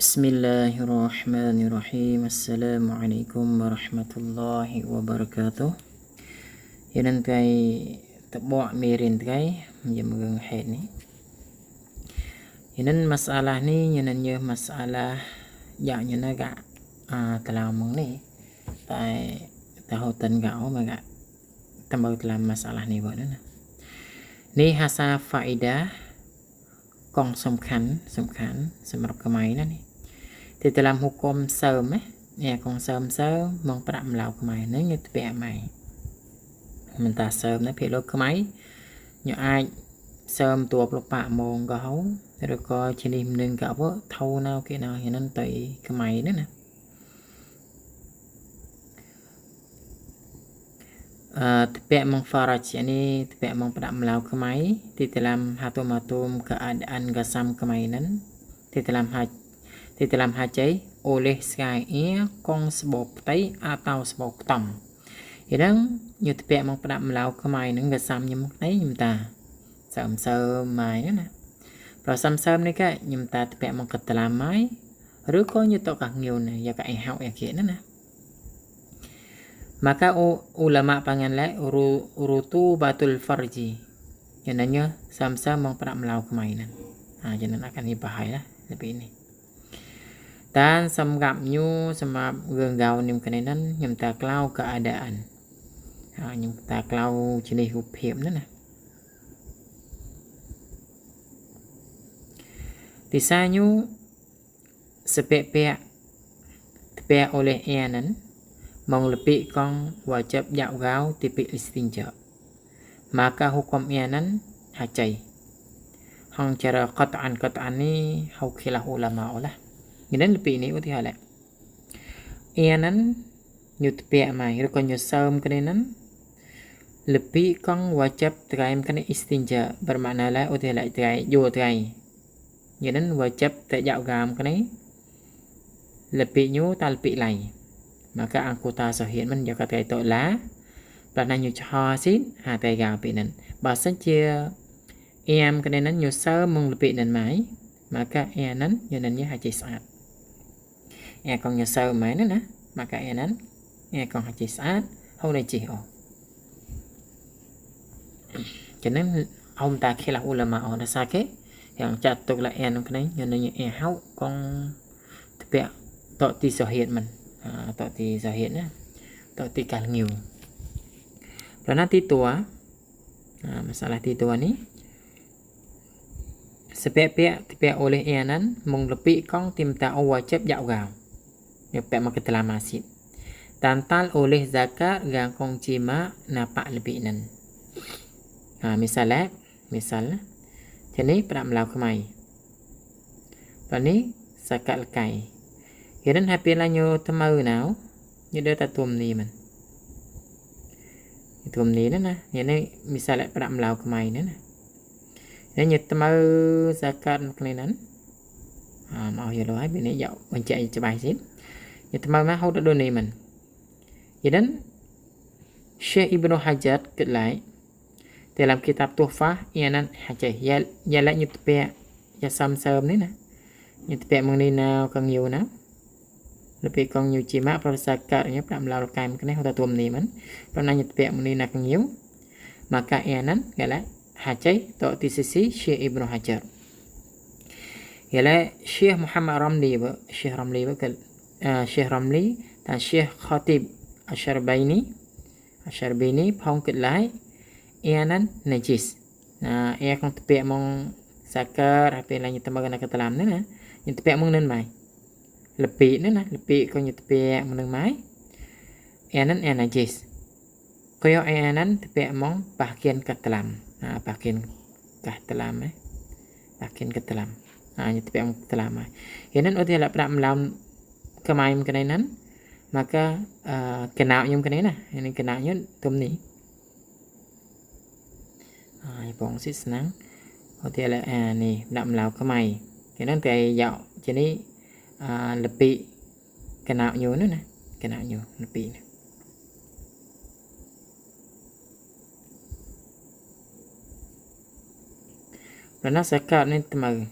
Bismillahirrahmanirrahim. Assalamualaikum warahmatullahi wabarakatuh. Hiện tại tập bộ mê riêng cái dùm gương hết ní. Hiện masalah ní như masalah dạo như nó gạ ta làm mong ní. Tại ta hậu tân gạo mà gạ ta bảo làm masalah ní vậy đó nè. Ní hasa faedah con sầm khánh sầm rập cái máy đó ní. Thì ta làm hukum sớm ấy, nhà con sớm mong bạm lào của mày nếu như bẻ mày mình ta sớm nó phía lối cái máy như ai sớm tua lục bạ mông gấu rồi coi trên đi mình gặp vợ thâu nào kia nào thì nên tùy cái máy nữa nè bẻ mong faraj ini bẻ mong bạm lào cái máy thì ta làm hatum keadaan gasam cái máy nén thì ta làm hai cháy oleh sekali kong sebab tay atau sebab tom. Jadi như thế mong bạm lao cái máy nó gật xăm như một đấy như ta sớm sớm máy nữa nè. Rồi sớm sớm này cái như ta thế mong cật làm máy, rồi có như tao càng nhiều này và cái hậu ở kia nữa nè. Maka ulama pangan lại urutu batul farji. Cho nên nhớ sớm sớm mong bạm lao cái máy nè. Cho nên akan dibahas lah lebih ini. Dan samgapnyu sama gengau nim kenenan nyem ta klau keadaan. Nyem ta klau jenis rup hiệp nữa nè. Tisanya sepek-pek oleh ianan mong lebih kong wajib dạo gao tipik istinja. Maka hukum ianan hacai. Hang cara qat'an ni hau khilah ulama lah. Nên lebih ini uti halak. Ianan nyut pek mai, rồi nyut saum kenenan lebih kong wajib teraim kena istinja bermakna lah uti halak terai jo terai. Nên wajib tak dạo gam kena lebih nyu ta lebih lai. Maka anggota sahian men jaga terai tok la. Pernah nyut ha sin ha terai gam pinan. Bahasa chia em kenenan nyut saum mong lebih nan mai. Maka ianan nyenannya haji saat. Con nhà sơ máy nữa nè mà cái anh con chỉ sát hôm nay chỉ cho nên ông ta khi là ulama ở đây sao cái hiện chặt tục là em cái đấy cho nên như háo con bẹ tội ti sở hiện mình tội ti sở hiện á tội ti càng nhiều rồi nó ti tua masalah ti tua ní sepek oleh ianan mong lebih kong tim ta wajib dạo gạo Nyepek makan telah masjid. Tantal oleh zakat gangkong cima napak lebih nan. Misal Jadi pernah melakukan mai. Pani zakat lekai. Kemudian hampir lah nyo temau nau. Nyo dia tak tuam ni man. Tuam ni na. Jadi misal pernah melakukan mai na. Jadi nyo temau zakat makanan. Mau ya lo hai bini jauh mencari cebai sih. Yang teman hau tak doni man. Jadi Syekh Ibnu Hajar kelai dalam kitab Tuhfah ianan hajah ialah nyutpek ya sam-sam ni nah. Nyutpek mengenai kang yu nah. Lebih kang yu cima persakarnya pernah melakukan kena hau tak tuam ni man. Pernah nyutpek mengenai kang yu maka ianan ialah hajah tok di sisi Syekh Ibnu Hajar. Ialah Syekh Muhammad Ramli Syekh Ramli dan Syekh Khatib Asyarbini phong kết lại ianan najis. Ia kong tepek mong sakar hape la như tama gana katalam nữa nè. Như tepek mong nên mai. Lebih nữa nè, lebih kong như tepek mong nên mai. Ianan najis. Koyo ianan tepek mong bahagian katalam. Bahagian katalam Bahagian katalam. Như tepek mong katalam. Ianan uti la prak melam kemai kenan maka kenal nyum kenan ini kenalnya tum ni bong sit senang hotel ni đậm lao kemai kenan tay dạo jadi lebih kenal nyu nữa nè kenal nyu lebih nè rồi nó sẽ cắt nên tầm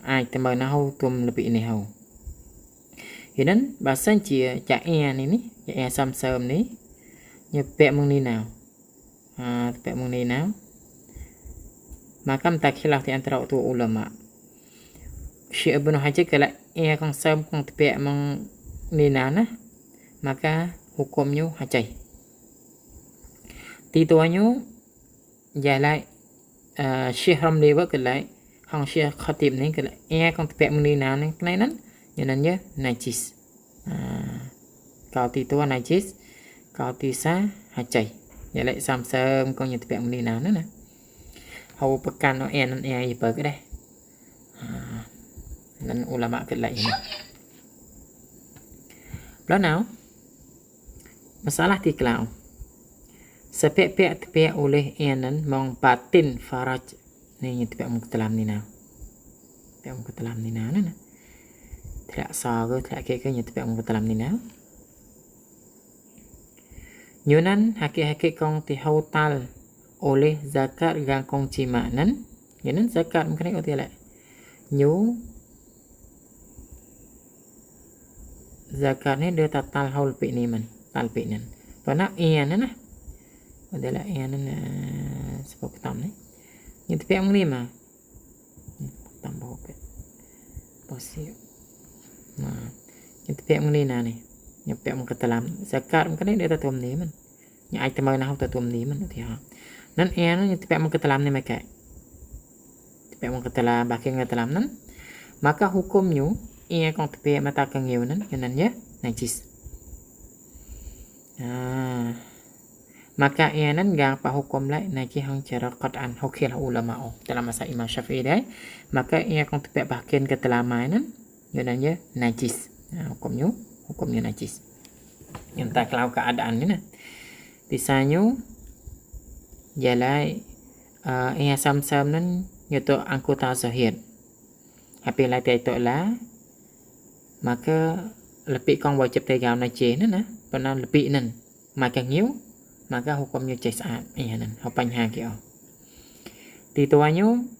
ai tầm nó hâu tum lebih ini hâu Vậy nên bà sáng chỉ chả e này ní, chả e xăm sớm ní, như bẹ mông ni nào, bẹ mông ni nào, mà cam tak khilaf di antara tu ulama. Syekh Ibnu Hajar kalau e kong sớm kong bẹ mông ni nào na, maka hukumnya hajai. Tituannya jalan Syekh Ramli buat kelai, hang Syekh Khatib ni kelai e kong bẹ mông ni nào ni kelai nan, nyananya najis. Kalau tituan najis, kalau tisa hajai. Vậy lại xăm sớm con như bẹ mông ni nào nữa nè. Hầu pekan nó en gì bờ cái đây. Nên ulama cái lại này. Đó nào. Masalah tiklau. Sepek-pek tepek oleh enan mong batin faraj. Ni như tepek mong ketelam ni nào. Tepek mong ketelam ni nào nè. Tidak so ke, tidak ke như tepek mong ketelam ni nào. Nyunan hakik-hakik kong tihau tal oleh zakat gang kong cima nan. Nyunan zakat mungkin itu lah. Nyu zakat ni dia tak tal haul pi ni man, tal pi nan. Pada ian nan lah. Adalah ian nan sebab ketam ni. Như tepek mong ni mah. Tambah okey. Posisi. Nah, như tepek mong ni nah ni. Nhập bẹo một cái tlam zakat một cái đấy để ta tôm ní mình nhà ai tao nào ta tôm ní mình thì họ nên e nó nhập bẹo một cái tlam này mày kệ bẹo một cái tlam bagian cái tlam nan maka hukumnya e kong bẹo mata kang nhiều nan cho nên nhé najis maka e nan gang pa hukum lại najis hang cara Quran hukil ulama dalam masa Imam Syafi'i đấy maka e kong bẹo bagian cái tlam này nan cho nên nhé najis hukumnya najis. Yang tak tahu keadaan ni nah. Tisanya jalai sam-sam nan itu anggota zahir. Apa lai tai tok la maka lebih kong wajib tegau najis nah. Pernah lebih nan maka ngiu maka hukumnya jasad. Nan hopanya kio. Tituannya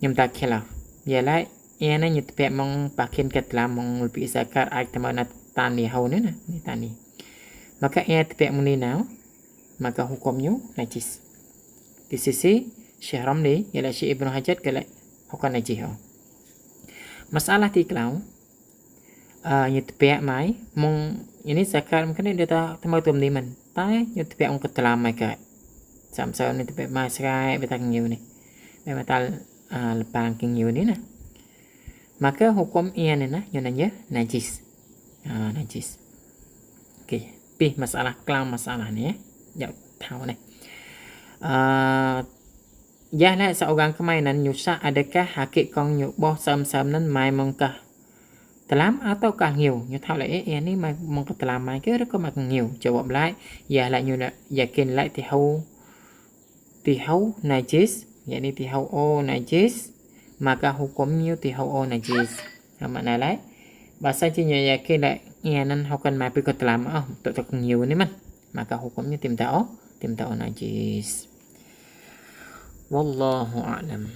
yang tak khilaf. Jalai ia ni nyetepek mong pakin ke dalam mong lebih zakat ai temana tani hau ni ni tani. Maka ia tepek mong ni now maka hukumnya najis. Di sisi Syekh Ramli ialah Syekh Ibnu Hajar kalau hukum najis. Masalah tiklau nyetepek mai mong ini zakat mungkin dia tak temau tum ni man. Tai nyetepek mong ke dalam mai ka. Sam-sam ni tepek mai sekai betang ngiu ni. Metal lepang ngiu ni nah. Maka hukum ia ni nah nyananya najis. Najis. Okey, pi masalah kelam masalah ni ya. Tahu ni. Lah seorang kemainan nyusak adakah hakik kong nyuboh sam-sam nan mai mengkah telam ataukah ngiu? Nyu tahu lah ni mai mengkah telam mai ke ko mai ngiu? Jawab lại, ya lại nyu yakin lại tihau najis, yakni tihau najis. Maka hukumnya tihau najis. Makna lai bahasa Cina yakin lah ianan hukum mai pi ketelam tak ngiu ni man. Maka hukumnya tim tau najis. Wallahu a'lam.